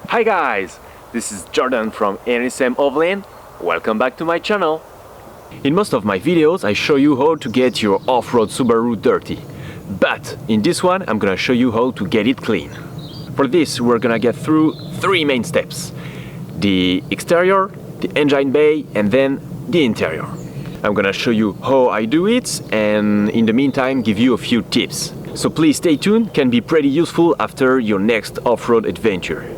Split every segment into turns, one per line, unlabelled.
Hi guys, this is Jordan from ALNSM Overland. Welcome back to my channel. In most of my videos I show you how to get your off-road Subaru dirty. But in this one I'm gonna show you how to get it clean. For this we're gonna get through three main steps. The exterior, the engine bay and then the interior. I'm gonna show you how I do it and in the meantime give you a few tips. So please stay tuned, can be pretty useful after your next off-road adventure.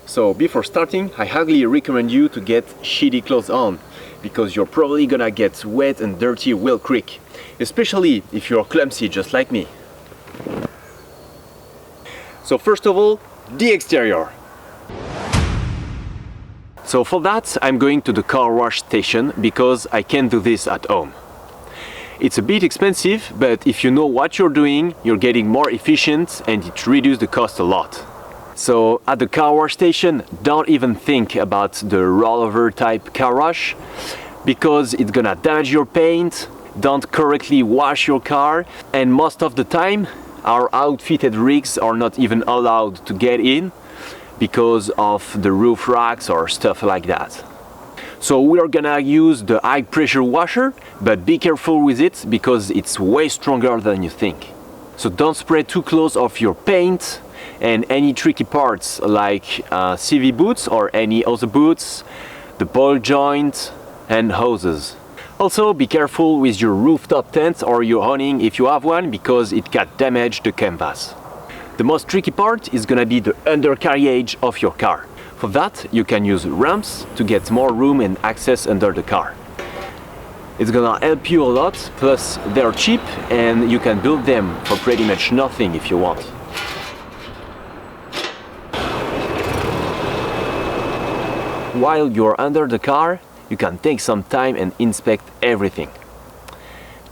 So before starting, I highly recommend you to get shitty clothes on, because you're probably gonna get wet and dirty real quick, especially if you're clumsy just like me. So first of all, the exterior. So for that, I'm going to the car wash station because I can't do this at home. It's a bit expensive, but if you know what you're doing, you're getting more efficient and it reduces the cost a lot. So at the car wash station, don't even think about the rollover type car wash because it's gonna damage your paint, don't correctly wash your car, and most of the time our outfitted rigs are not even allowed to get in because of the roof racks or stuff like that. So we're gonna use the high pressure washer, but be careful with it because it's way stronger than you think. So don't spray too close of your paint and any tricky parts like CV boots or any other boots, the ball joint and hoses. Also be careful with your rooftop tent or your awning if you have one because it can damage the canvas. The most tricky part is gonna be the undercarriage of your car. For that you can use ramps to get more room and access under the car. It's gonna help you a lot, plus they're cheap and you can build them for pretty much nothing if you want. While you're under the car, you can take some time and inspect everything.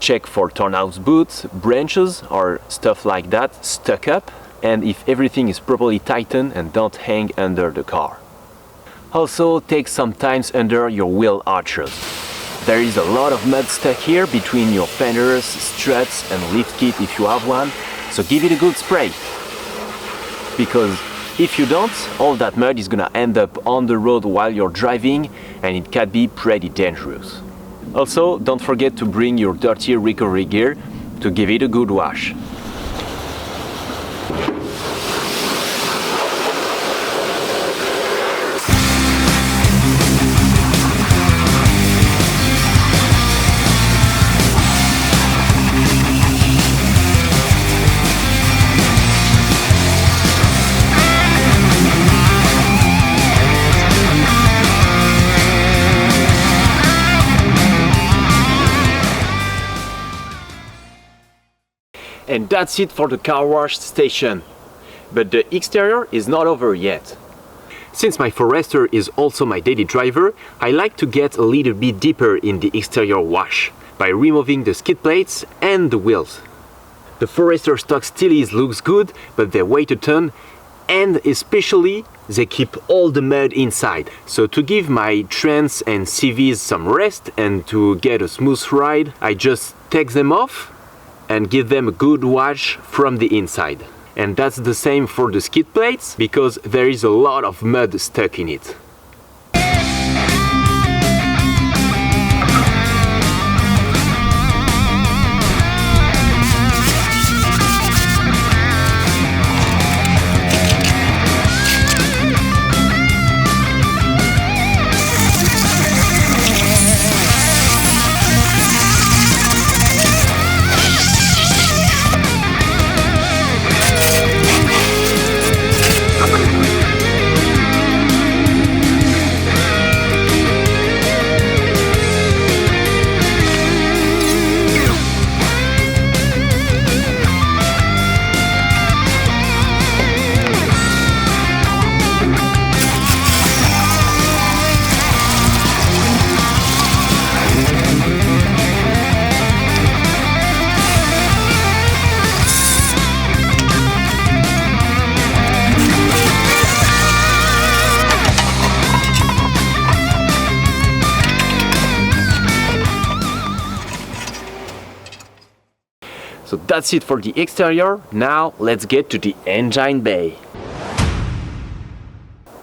Check for torn out boots, branches or stuff like that stuck up, and if everything is properly tightened and don't hang under the car. Also take some time under your wheel arches. There is a lot of mud stuck here between your fenders, struts and lift kit if you have one, so give it a good spray. Because if you don't, all that mud is gonna end up on the road while you're driving and it can be pretty dangerous. Also, don't forget to bring your dirty recovery gear to give it a good wash. And that's it for the car wash station. But the exterior is not over yet. Since my Forester is also my daily driver, I like to get a little bit deeper in the exterior wash by removing the skid plates and the wheels. The Forester stock still looks good, but they weigh a ton and especially they keep all the mud inside. So to give my Trans and CVs some rest and to get a smooth ride, I just take them off and give them a good wash from the inside. And that's the same for the skid plates because there is a lot of mud stuck in it. So that's it for the exterior. Now let's get to the engine bay.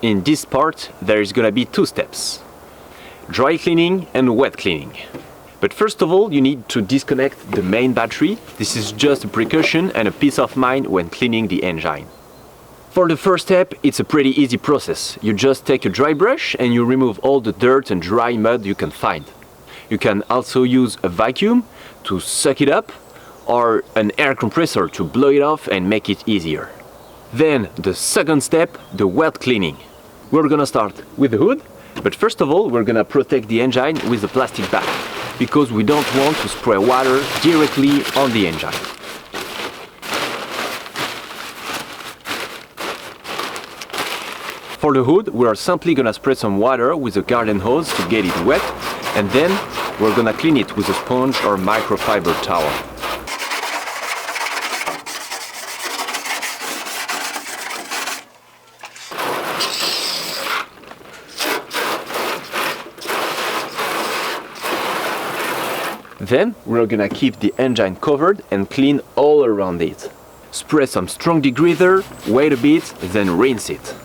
In this part there is gonna be two steps: dry cleaning and wet cleaning. But first of all, you need to disconnect the main battery. This is just a precaution and a peace of mind when cleaning the engine. For the first step, it's a pretty easy process. You just take a dry brush and you remove all the dirt and dry mud you can find. You can also use a vacuum to suck it up, or an air compressor to blow it off and make it easier. Then the second step, the wet cleaning. We're gonna start with the hood, but first of all we're gonna protect the engine with a plastic bag, because we don't want to spray water directly on the engine. For the hood, we are simply gonna spray some water with a garden hose to get it wet, and then we're gonna clean it with a sponge or microfiber towel. Then we're gonna keep the engine covered and clean all around it. Spray some strong degreaser, wait a bit, then rinse it.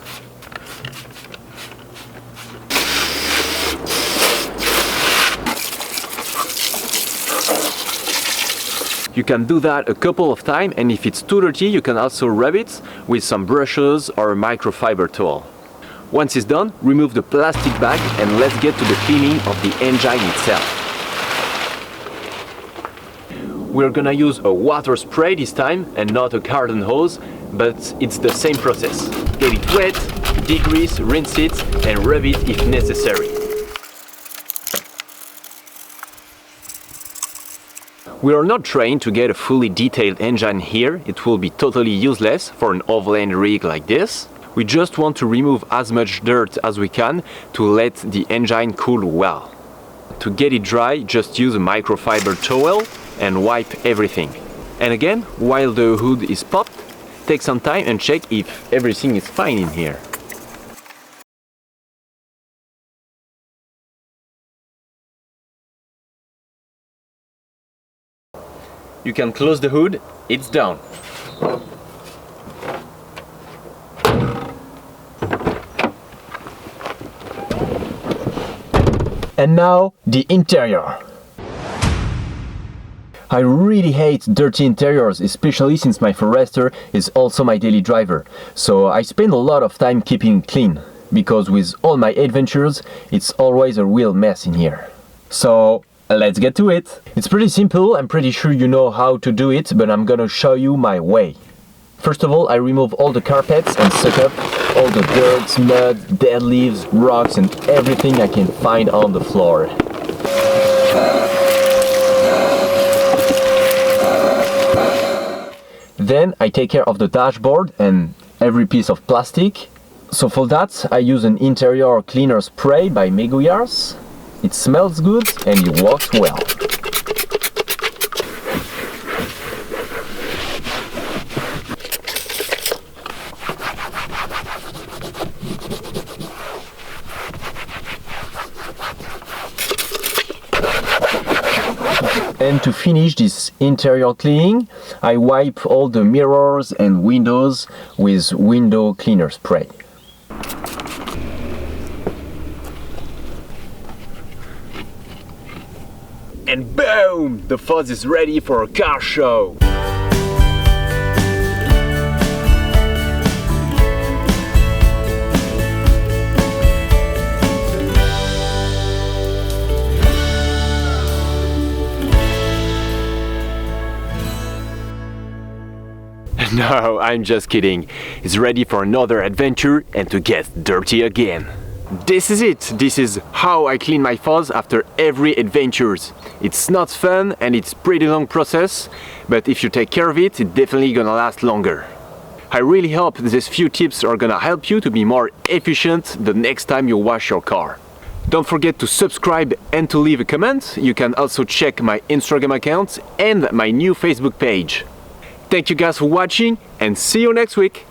You can do that a couple of times, and if it's too dirty you can also rub it with some brushes or a microfiber towel. Once it's done, remove the plastic bag and let's get to the cleaning of the engine itself. We're gonna use a water spray this time and not a garden hose, but it's the same process. Get it wet, degrease, rinse it and rub it if necessary. We are not trying to get a fully detailed engine here. It will be totally useless for an overland rig like this. We just want to remove as much dirt as we can to let the engine cool well. To get it dry, just use a microfiber towel and wipe everything. And again, while the hood is popped, take some time and check if everything is fine in here. You can close the hood, it's done. And now, the interior. I really hate dirty interiors, especially since my Forester is also my daily driver. So I spend a lot of time keeping it clean, because with all my adventures, it's always a real mess in here. So let's get to it. It's pretty simple, I'm pretty sure you know how to do it, but I'm gonna show you my way. First of all, I remove all the carpets and suck up all the dirt, mud, dead leaves, rocks and everything I can find on the floor. Then I take care of the dashboard and every piece of plastic. So for that I use an interior cleaner spray by Meguiar's. It smells good and it works well. And to finish this interior cleaning, I wipe all the mirrors and windows with window cleaner spray. And boom! The fuzz is ready for a car show! No, I'm just kidding. It's ready for another adventure and to get dirty again. This is it. This is how I clean my fuzz after every adventure. It's not fun and it's a pretty long process, but if you take care of it, it's definitely gonna last longer. I really hope these few tips are gonna help you to be more efficient the next time you wash your car. Don't forget to subscribe and to leave a comment. You can also check my Instagram account and my new Facebook page. Thank you guys for watching and see you next week.